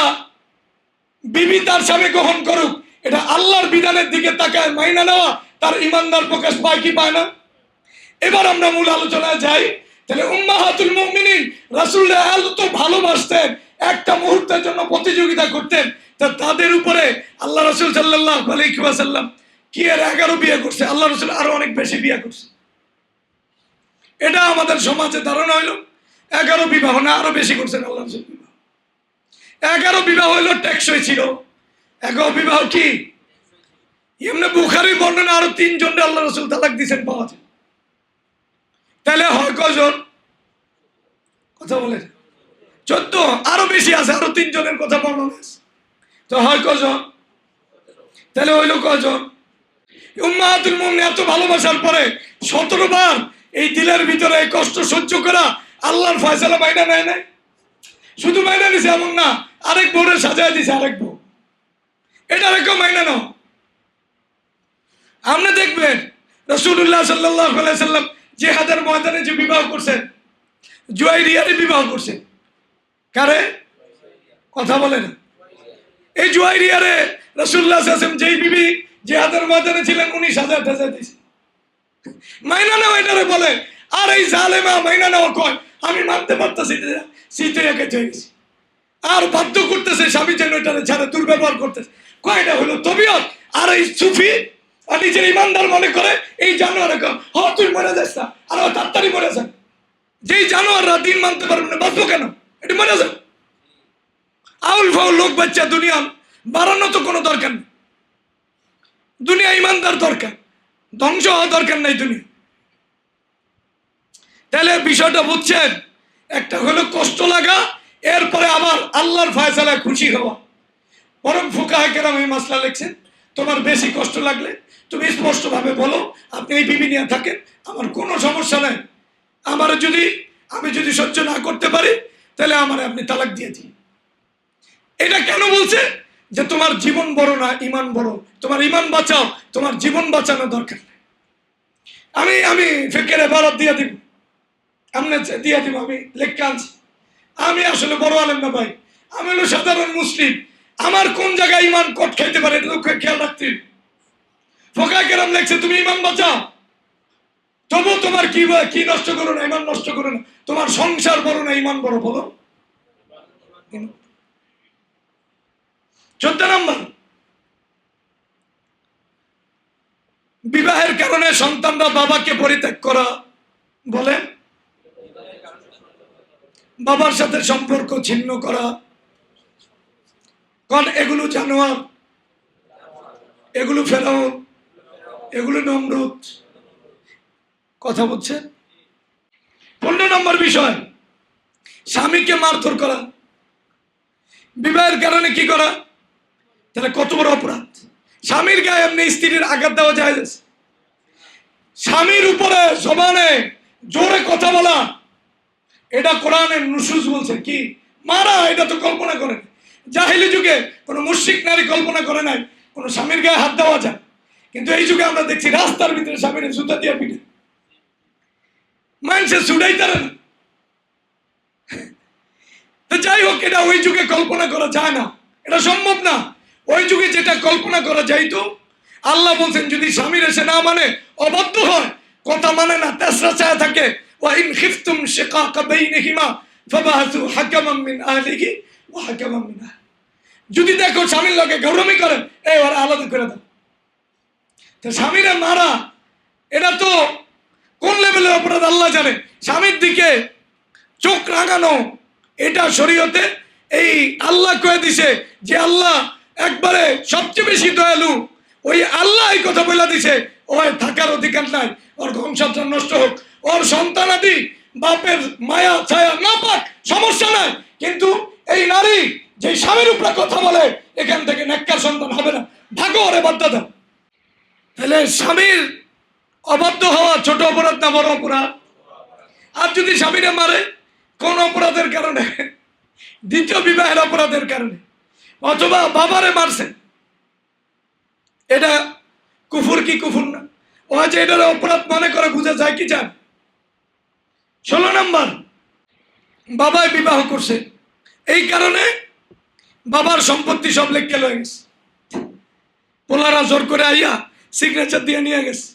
বিবি তার স্বামী গ্রহণ করুক, এটা আল্লাহর বিধানের দিকে তাকায় মাইনা নেওয়া তার ইমানদার প্রকাশ পায় কি পায় না? এবার আমরা মূল আলোচনায় যাই। তাহলে উম্মাহাতুল মুমিনিন রাসূলুল্লাহ এত ভালোবাসতেন, একটা মুহূর্তের জন্য প্রতিযোগিতা করতেন, তা তাদের উপরে আল্লাহ রাসূল সাল্লাল্লাহু আলাইহি ওয়াসাল্লাম কি এর 11 বিয়ে করছে, আল্লাহ রাসূল আরো অনেক বেশি বিয়ে করছে। এটা আমাদের সমাজে ধারণা হইল 11 বিবাহ না, আরো বেশি করছেন আল্লাহ রাসূল বিবাহ। 11 বিবাহ হইলো টেকসই ছিল। 11 বিবাহ কি? এমনি বুখারী বর্ণনা আরো 3 জনকে আল্লাহ রাসূল তালাক দিয়েছেন পাওয়া যায়। তাহলে হয় কজন? কথা বলে 14, আরো বেশি আছে, আরো 3 জনের কথা বর্ণনা আছে, তো হয় কজন? তাহলে হইলো কজন? উম্মাহাতুল মুমিনিন এত ভালোবাসার পরে 17 বার এই দিলের ভিতরে এই কষ্ট সহ্য করা আল্লাহর ফয়সালা মাইনা নেয় নাই। শুধু মাইনা নিছে এমন না, আরেক বউরে সাজায় দিছে আরেক বউ, এটা রেখে মাইনা নাও। আপনি দেখবেন রাসূলুল্লাহ সাল্লাল্লাহু আলাইহি ওয়াসাল্লাম জিহাদের ময়দানে যে বিবাহ করছেন, জুয়াইরিয়ারে বিবাহ করছেন। কারে? কথা বলে না। এই জুয়াইরিয়ারে রাসূলুল্লাহ সাল্লাল্লাহু আলাইহি ওয়াসাল্লাম যেই বিবি জিহাদের ময়দানে ছিলেন 19,000 টাকা দিয়েছে। মাইনা নাও এটারে বলে, আর এই জালেমা মাইনা নাও কয় আমি মানতে পারতাছি না, সিতে একে গেছি, আর বাধ্য করতেছে স্বামী যেন এটারে ছাড়ে, দুর্ব্যবহার করতেছে, কয়টা হলো তবিয়ত। আর এই সুফি আর নিজের ইমানদার মনে করে এই জানোয়ার তুই মরে যাস না, আর তাড়াতাড়ি মরে যান। যেই জানোয়াররা দিন মানতে পারবে না, বাঁচবো কেন? এটা মরে যান। আউল ফাউল লোক বাচ্চা দুনিয়া বাড়ানো তো কোনো দরকার নেই, দুনিয়া ইমানদার দরকার, ধ্বংস হওয়া দরকার নাই দুনিয়া। তাহলে বিষয়টা বুঝছেন? একটা হলো কষ্ট লাগা, এরপরে আবার আল্লাহর ফয়সালায় খুশি হওয়া। বরং ফুকাহা কেরাম এই মাসলা লিখছেন, তোমার বেশি কষ্ট লাগলে তুমি স্পষ্টভাবে বলো আপনি এই বিবি নিয়ে থাকেন, আমার কোনো সমস্যা নাই, আমি যদি সহ্য না করতে পারি তাহলে আমার আপনি তালাক দিয়ে দিন। এটা কেন বলছে? যে তোমার জীবন বড় না ইমান বড়, তোমার ইমান বাঁচাও, তোমার জীবন বাঁচানো দরকার। আমি ফিকের ইবারত দিয়ে দিব, আমনে দিয়ে দিব, আমি লেখা আনছি। আমি আসলে বড় আলেম না ভাই, আমি হলো সাধারণ মুসলিম। আমার কোন জায়গায় ইমান কট খাইতে পারে এটা খেয়াল রাখতে। ফোকা কেরাম লেখছে তুমি ইমান বাঁচাও, তবু তোমার কি নষ্ট করো না, ইমান নষ্ট করো না। তোমার সংসার বড় না ইমান বড়, বলো। 14 নম্বর, বিবাহের কারণে সন্তানরা বাবাকে পরিত্যাগ করা, বলে বাবার সাথে সম্পর্ক ছিন্ন করা। কারণ এগুলো জানোয়ার, এগুলো ফেরাউন, এগুলো নমরুদ। কথা বলছেন। 15 নম্বর বিষয়, স্বামীকে মারধর করা। বিবাহের কারণে কি করা, তাহলে কত বড় অপরাধ। স্বামীর গায়ে এমনি স্ত্রীর আঘাত দেওয়া যায়, স্বামীর উপরে জবানে জোরে কথা বলা, এটা কোরআনের নুসুস বলছে কি মারা। এটা তো কল্পনা করেন, জাহিলি যুগে কোন মুশরিক নারী কল্পনা করে নাই কোন স্বামীর গায়ে হাত দেওয়া যায়। কিন্তু এই যুগে আমরা দেখছি রাস্তার ভিতরে স্বামীর জুতা দিয়ে পিঠে মানুষে ছুটাই তারা না। তো যাই হোক, এটা ওই যুগে কল্পনা করা যায় না, এটা সম্ভব না। ওই যুগে যেটা কল্পনা করা যাইতো, আল্লাহ বলছেন যদি স্বামীর এসে না মানে, অবাধ্য হয়, কথা মানে না, তেসরা চায় থাকে, ওয়াইন খিফতুম শিকাকা বাইনিহিমা ফাবাসু হাকামান মিন আহলিহি ওয়া হাকামান মিন আহলিহি। যদি দেখো স্বামীর লগে গৌরমি করে, এই ওরা আলাদা করে দাও। তো স্বামীরা মারা, এটা তো কোন লেভেলের অপরাধ আল্লাহ জানে। স্বামীর দিকে চোখ রাঙানো, এটা শরীয়তে এই আল্লাহ কয়ে দিছে যে আল্লাহ একবারে সবচেয়ে বেশি দয়ালু, ওই আল্লাহ এই কথা বলে দিছে ওই থাকার অধিকার নাই, ওর বংশধর নষ্ট হোক, ওর সন্তানাদি বাপের মায়া ছায়া না পাক, সমস্যা নাই। কিন্তু এই নারী যে স্বামীর উপরে কথা বলে, এখান থেকে নেককার সন্তান হবে না, ভাগো ওরে বাদ দাও। তাহলে স্বামীর অবাধ্য হওয়া ছোট অপরাধ না বড় অপরাধ? আর যদি স্বামীরা মারে কোন অপরাধের কারণে, দ্বিতীয় বিবাহের অপরাধের কারণে, অথবা বাবারে মারছে, এটা কুফুর কি কুফুর না? ও যে এটার অপরাধ মনে করে বুঝা যায় কি চান? 16 নম্বর, বাবায় বিবাহ করছে, এই কারণে বাবার সম্পত্তি সব লেখকে লয়ে গেছে, পোলারা জোর করে আইয়া সিগনেচার দিয়ে নিয়ে গেছে,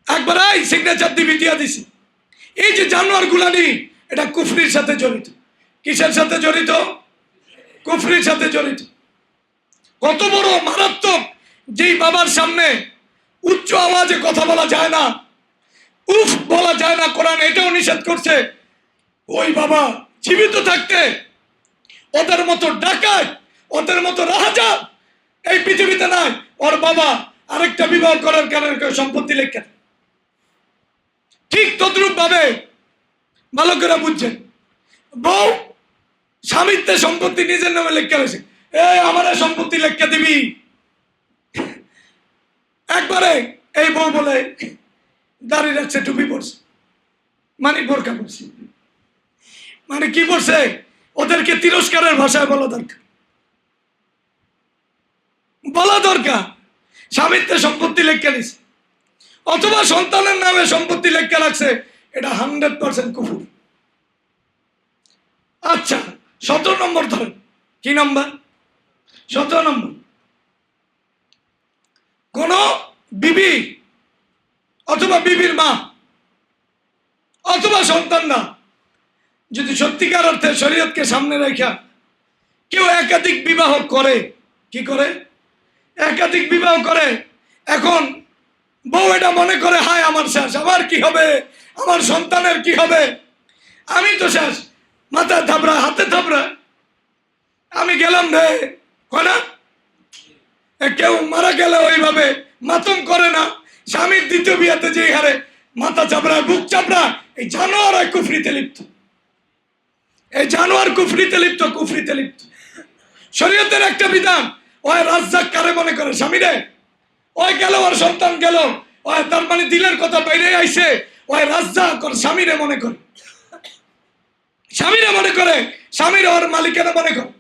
একবার আই সিগনেচার দিবি দিয়া দিছি। এই যে জানোয়ার গুলানি, এটা কুফরির সাথে জড়িত। কিসের সাথে জড়িত? কুফরির সাথে জড়িত। কত বড় মারাত্মক, যেই বাবার সামনে উচ্চ আওয়াজে কথা বলা যায় না, উফ বলা যায় না, কোরআন এটাও নিষেধ করছে। ওই বাবা জীবিত থাকতে ওদের মতো ডাকাত, ওদের মতো রাজা এই পৃথিবীতে নাই। ওর বাবা আরেকটা বিবাহ করার কারণে সম্পত্তি লেখা, ঠিক তদ্রুপ ভাবে ভালো করে বুঝছেন, বউ স্বামীত্বের সম্পত্তি নিজের নামে লেখা হয়েছে, এই আমার সম্পত্তি লেখা দিবি। একবারে এই বউ বলে দাঁড়িয়ে রাখছে, টুপি পড়ছে, মানে বোরকা পড়ছে, মানে কি পড়ছে, ওদেরকে তিরস্কারের ভাষায় বলা দরকার, বলা দরকার স্বামীত্বের সম্পত্তি লেখা নিছে, অথবা সন্তানের নামে সম্পত্তি লেখা রাখছে, এটা 100% কুফুর। আচ্ছা 17 নম্বর ধরেন, কি নাম্বার? 17 নম্বর, কোন বিবি অথবা বিবির মা অথবা সন্তানরা যদি সত্যিকার অর্থে শরীয়তকে সামনে রেখা কেউ একাধিক বিবাহ করে, কি করে? একাধিক বিবাহ করে। এখন বউ এটা মনে করে, হায় আমার শেষ, আমার কি হবে, আমার সন্তানের কি হবে, আমি তো শেষ, মাথা থাবড়া হাতে থাবড়া, আমি গেলাম রে। কনা কেউ মারা গেলে ওইভাবে মাতম করে না, স্বামীর দ্বিতীয় বিয়াতে যে হারে মাথা চাপড়া বুক চাপড়া, এই জানোয়ার হয় কুফরিতে লিপ্ত, এই জানোয়ার কুফরিতে লিপ্ত, কুফরিতে লিপ্ত। শরীয়তের একটা বিধান, ওই রাজ্জাক কারে মনে করে? স্বামী রে। ওই গেল, ওর সন্তান গেল, ওই তার মানে দিলের কথা বাইরে আইছে, ওই রাজ্জাক ওর স্বামীরে মনে করে, স্বামীরে মনে করে, স্বামীর ওর মালিকেরা মনে করে।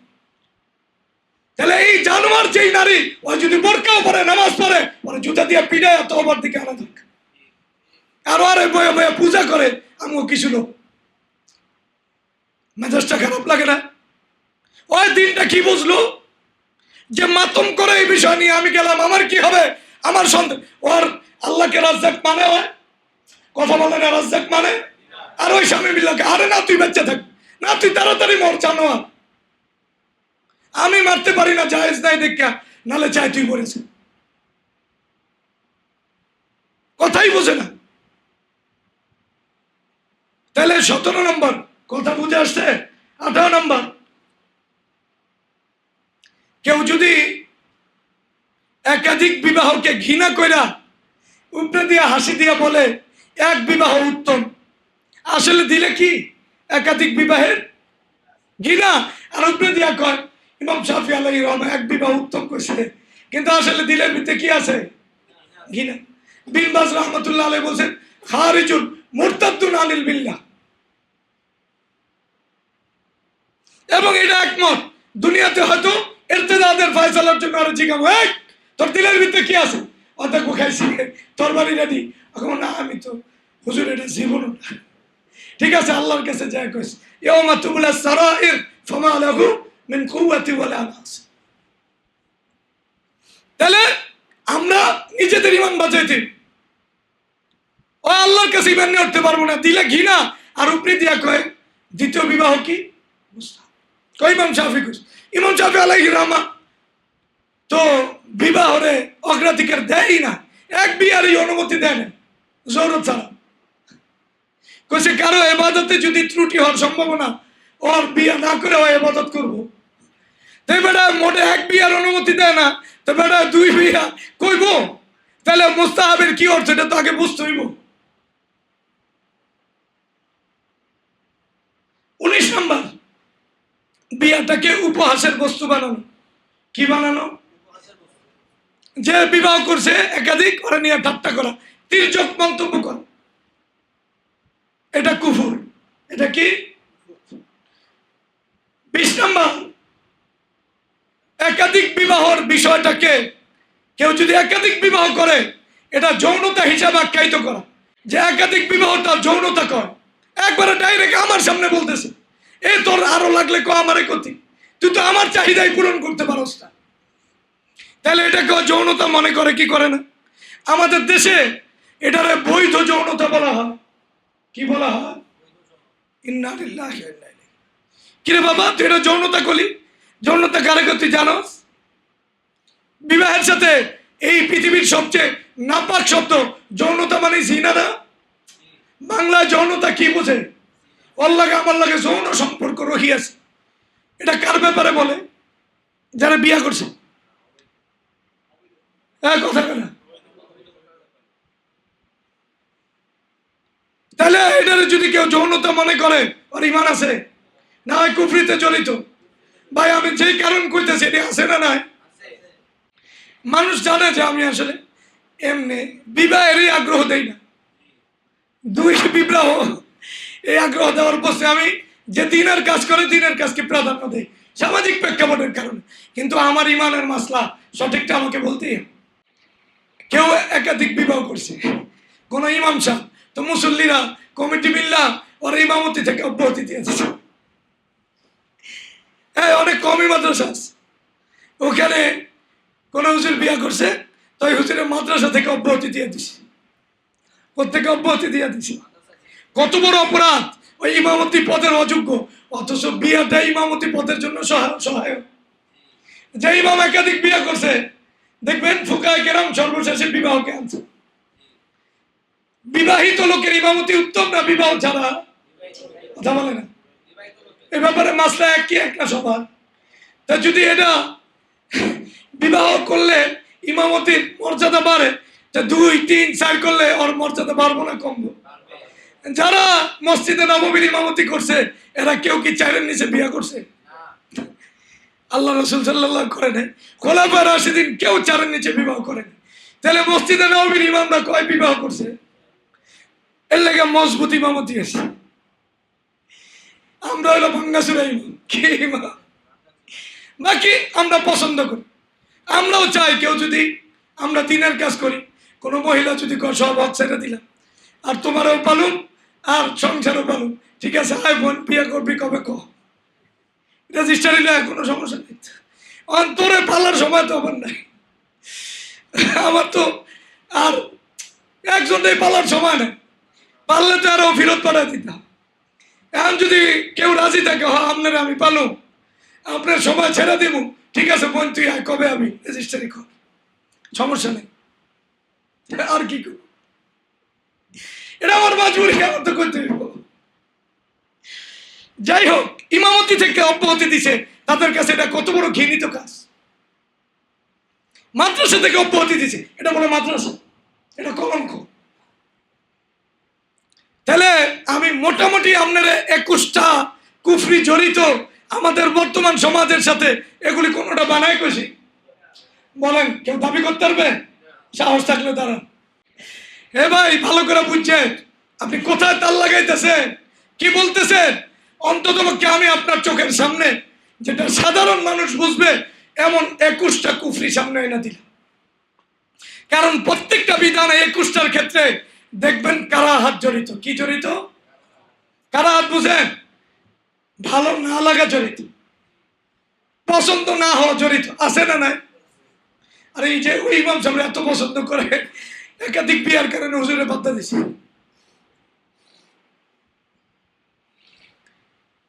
তাহলে এই জানোয়ার যেই নারী ও যদি বোরকাও পরে নামাজ পড়ে ওরা জুতা দিয়ে পিড়ায় তওবার দিকে আনা দরকার। আরো আরে বয়ে বয়ে পূজা করে আমিও কিছু লোক, মেজাজটা খারাপ লাগে না? ওই দিনটা কি বুঝলো যে মাতম করে এই বিষয় নিয়ে আমি গেলাম, আমার কি হবে, আমার সন্তান ওর আল্লাহকে রাজ্জাক মানে হয়, কথা বলে না রাজ্জাক মানে। আর ওই স্বামী মিল্লাকে আরে না তুই বাচ্চা থাক না, তুই তাড়াতাড়ি মর জানোয়ার, আমি মারতে পারি না জায়েজ নাই দেখা, নালে চাই তুই বলেছে, কথাই বোঝে না। তাহলে 17 নম্বর কথা বুঝে আসছে। 18 নম্বর, কেউ যদি একাধিক বিবাহকে ঘৃণা কইরা উপরে দিয়া হাসি দিয়া বলে এক বিবাহ উত্তম, আসলে দিলে কি একাধিক বিবাহের ঘৃণা, আর উপরে দিয়া কয় ইমাম শাফি আলাইহির রহমান এক বিবাহ উত্তম কইছে, কিন্তু আসলে দিলের ভিতরে কি আছে? ঘৃণা। বিন বাজ রহমাতুল্লাহ আলাইহি বলেন খারিজুন মুরতাদ্দুন আনিল বিল্লাহ, এবং এটা একমত দুনিয়াতে হয়তো ইরতিদাদের ফয়সালার জন্য আর জিজ্ঞাসা এই তোর দিলের ভিতরে কি আছে, অতক খাইছি তোর বাড়ি রেডি, এখন না আমি তো হুজুর এটা জীবন না, ঠিক আছে আল্লাহর কাছে যায় কইছে ইয়াউমা তুবলা সারাইর ফামা লাহু মিন কুওয়াতি ওয়ালা নাস। তাহলে আমরা নিজেদের ঈমান বাঁচাইতে ও আল্লাহর কাছে ঈমান নিয়ে উঠতে পারবো না, দিলে ঘৃণা আর উপরে দিয়া কয় দ্বিতীয় বিবাহ কি মুস্তাহাব। কই ইমাম শাফি কইছে, ইমাম শাফি আলাইহির রহমান তো বিবাহরে অগ্রাধিকার দেয়ই না, এক বিয়ারই অনুমতি দেয় না জরুরত ছাড়া। কইছে কারো ইবাদতে যদি ত্রুটি হওয়ার সম্ভাবনা, ওর বিয়া না করে ও ইবাদত করবো, তাই বেটা মোটে এক বিয়ার অনুমতি দেয় না, তো বেটা দুই বিয়া কইব, তাহলে মুস্তাহাবের কি অর্থ এটা তো আগে বুঝতে হইব। 19 নম্বর, বিয়াটাকে উপহাসের বস্তু বানানো। কি বানানো? যে বিবাহ করছে একাধিক ওরা নিয়ে ঠাট্টা করা, তির্যক মন্তব্য করা, এটা কুফর। এটা কি? 20 নম্বর, একাধিক বিবাহর বিষয়টাকে কেউ যদি একাধিক বিবাহ করে এটা যৌনতা হিসাবে আখ্যায়িত করা, যে একাধিক বিবাহটা যৌনতা কর, একবারে ডাইরেক্ট আমার সামনে বলতেছে এ তোর আরো লাগলে কো আমারে ক্ষতি, তুই তো আমার চাহিদাই পূরণ করতে পারস না। তাহলে এটাকে যৌনতা মনে করে কি করে না? আমাদের দেশে এটারে বৈধ যৌনতা বলা হয়। কি বলা হয়? ইন্না লিল্লাহি ওয়া ইন্না ইলাইহি। কিরে বাবা তুই এটা যৌনতা করলি, যৌনতা কারে তুই জানোস? বিবাহের সাথে এই পৃথিবীর সবচেয়ে নাপাক শব্দ যৌনতা মানে জিনা না? বাংলায় যৌনতা কি বোঝে? ওর লাগে আমার লাগে যৌন সম্পর্ক রহিয়াছে, এটা কার ব্যাপারে বলে? যারা বিয়া করছে। কথা কেনা, তাহলে এটারে যদি কেউ যৌনতা মনে করে ওর ঈমান আছে না হয় কুফরিতে জড়িত। ভাই আমি যেই কারণ কইতেছি এটি আছে না নাই? মানুষ জানে যে আমি আসলে এমনি বিবাহেরই আগ্রহ দেই না, দুই বিবাহ এই আগ্রহ দেওয়ার পক্ষে আমি যে দিনের কাজ করে দিনের কাজকে প্রাধান্য দেই সামাজিক প্রেক্ষাপটের কারণে, কিন্তু আমার ঈমানের মাসলা সঠিকটা আমাকে বলতেই হবে। কেউ একাধিক বিবাহ করছে, কোন ইমাম সাহেব তো মুসল্লিরা কমিটি মিল্লা ওরা ইমামতি থেকে অব্যাহতি দিয়েছে। হ্যাঁ অনেক কমই মাদ্রাসা আছে, ওখানে কোন হুজুর বিয়া করছে তো ওই হুজুরের মাদ্রাসা থেকে অব্যাহতি দিয়ে দিছে, কোথেকে অব্যাহতি দিয়ে দিছে। কত বড় অপরাধ, ওই ইমামতি পদের অযোগ্য, অথচ বিয়াটা ইমামতি পদের জন্য সহায়ক। যে ইমাম একাধিক বিয়া করছে দেখবেন ফুকায়ে কেরাম সর্বশেষে বিবাহকে আনছে। বিবাহিত লোকের ইমামতি উত্তম না বিবাহ ছাড়া? কথা বলে না এ ব্যাপারে মাসলা এক কি এক না সবার? তা যদি এটা বিবাহ করলে ইমামতির মর্যাদা বাড়ে, তা 2, 3, 4 করলে ওর মর্যাদা বাড়বো না কমবো? যারা মসজিদে নববীর ইমামতি করছে এরা কেউ কি 4-এর নিচে বিয়া করছে? আল্লাহ রাসূল সাল্লাল্লাহু করে নাই, খোলাফায়ে রাশিদিন কেউ 4-এর নিচে বিবাহ করেন। তাহলে মসজিদে নববীর ইমামরা কয় বিবাহ করছে? এর লাগে মজবুত ইমামতি আছে। আমরা হলো ভাঙ্গাচুরা ইমাম। কি ইমাম? বাকি আমরা পছন্দ করি। আমরাও চাই কেউ যদি আমরা দিনের কাজ করি, কোনো মহিলা যদি সব হাত ছেড়ে দিলাম, আর তোমারও পালুম আর সংসারও পালুম, ঠিক আছে আয় বোন বিয়ে করবি কবে কহ, রেজিস্টারি নেয় কোনো সমস্যা নেই। অন্তরে পালার সময় তো আমার নাই, আমার তো আর একজনেই পালার সময় নেই, পারলে তো আরো ফেরত পাঠাই দিতাম। এখন যদি কেউ রাজি থাকে, হ্যাঁ আপনার আমি পালুম, আপনার সময় ছেড়ে দিব, ঠিক আছে বোন তুই আয় কবে আমি রেজিস্টারি কর, সমস্যা নেই। আর কি করব, এটা আমার মাজবুরি, আমার তো করতে হইব। যাই হোক, ইমামতি থেকে অব্যাহতি দিছে, তাদের কাছে এটা কত বড় ঘৃণিত কাজ। মাদ্রাসা থেকে অব্যাহতি দিছে, এটা বলে মাদ্রাসা, এটা কলঙ্ক। তাহলে আমি মোটামুটি আপনার 21টা কুফরি জড়িত আমাদের বর্তমান সমাজের সাথে, এগুলি কোনোটা বানায় কইছি? বলেন, কেউ দাবি করতে পারবে? সাহস থাকলে তারা। হে ভাই, ভালো করে বুঝছেন আপনি কোথায় তাল লাগাইতেছেন, কি বলতেছেন? অন্তত পক্ষে আমি আপনার চোখের সামনে যেটা সাধারণ মানুষ বুঝবে এমন 21টা কুফরি সামনে এনে দিলাম। কারণ প্রত্যেকটা বিধানে 21টার ক্ষেত্রে দেখবেন কারা হাত জড়িত। কি জড়িত? কারা হাত বুঝেন? ভালো না লাগা জড়িত, পছন্দ না হওয়া জড়িত, আছে না নাই? আর এই যে ওই ইমাম সাহেব এত পছন্দ করে, একাধিক বিয়ার কারণে হুজুরে বাধা দিছে।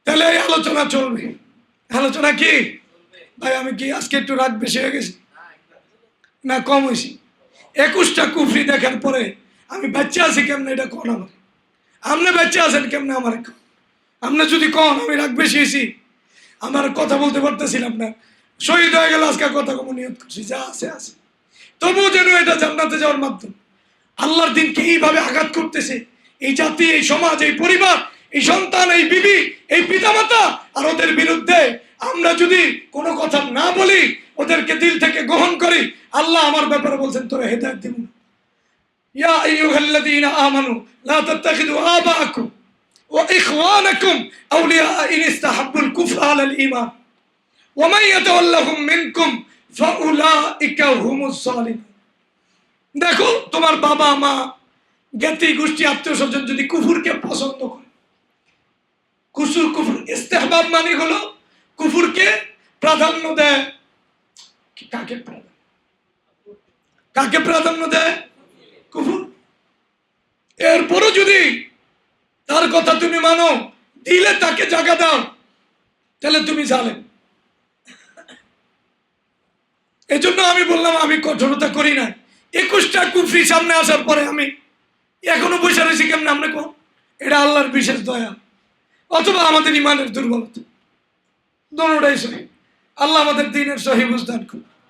তাহলে এই আলোচনা চলবে। আলোচনা কি ভাই? আমি কি আজকে একটু রাগ বেশি হয়ে গেছি না কম হয়েছি? 21টা কুফরি দেখার পরে আমি বাচ্চা আছি কেমনে, এটা কোন আমার? আপনি বাচ্চা আছেন কেমনে আমার? আপনি যদি কন আমি রাগ বেশি হয়েছি, আমার কথা বলতে পারতেছিলাম না, শহীদ হয়ে গেল আজকে, কথা কম নিয়ত করছি, যা আছে আছে, তবুও যেন এটা জান্নাতে যাওয়ার মাধ্যম। আল্লাহর দিনকে এইভাবে আঘাত করতেছে এই জাতি, এই সমাজ, এই পরিবার, এই সন্তান, এই বিবি, এই পিতামাতা, আর ওদের বিরুদ্ধে আমরা যদি কোনো কথা না বলি, ওদেরকে দিল থেকে গ্রহণ করি, আল্লাহ আমার ব্যাপারে বলছেন তোরা হেদায়েত দিব না। ইয়া আইয়ুহাল্লাযীনা আমানু লা তাত্তাখিযু আবাআকুম ওয়া ইখওয়ানাকুম আউলিয়া ইন ইসতাহাব্বুল কুফরা আলাল ঈমান ওয়া মান ইয়াতাওয়াল্লাহুম মিনকুম ফাউলাইকা হুমুজ যালিমুন। দেখো, তোমার বাবা মা, জ্ঞাতি গোষ্ঠী, আত্মীয় স্বজন যদি কুফুরকে পছন্দ করে, কুফুর ইস্তেহবাব মানে হলো কুফুরকে প্রাধান্য দেয়। কাকে প্রাধান্য দেয়? কুফুর। এরপরও যদি তার কথা তুমি মানো, দিলে তাকে জায়গা দাও, তাহলে তুমি জালেম। এজন্য আমি বললাম আমি কঠোরতা করি না। 21টা কুফরি সামনে আসার পরে আমি এখনো বসে রয়েছি কেমন? আমরা কোন এটা আল্লাহর বিশেষ দয়া অথবা আমাদের ইমানের দুর্বলতা, দোনোটাই সহি। আল্লাহ আমাদের দ্বীনের সহি বুঝদান করুন।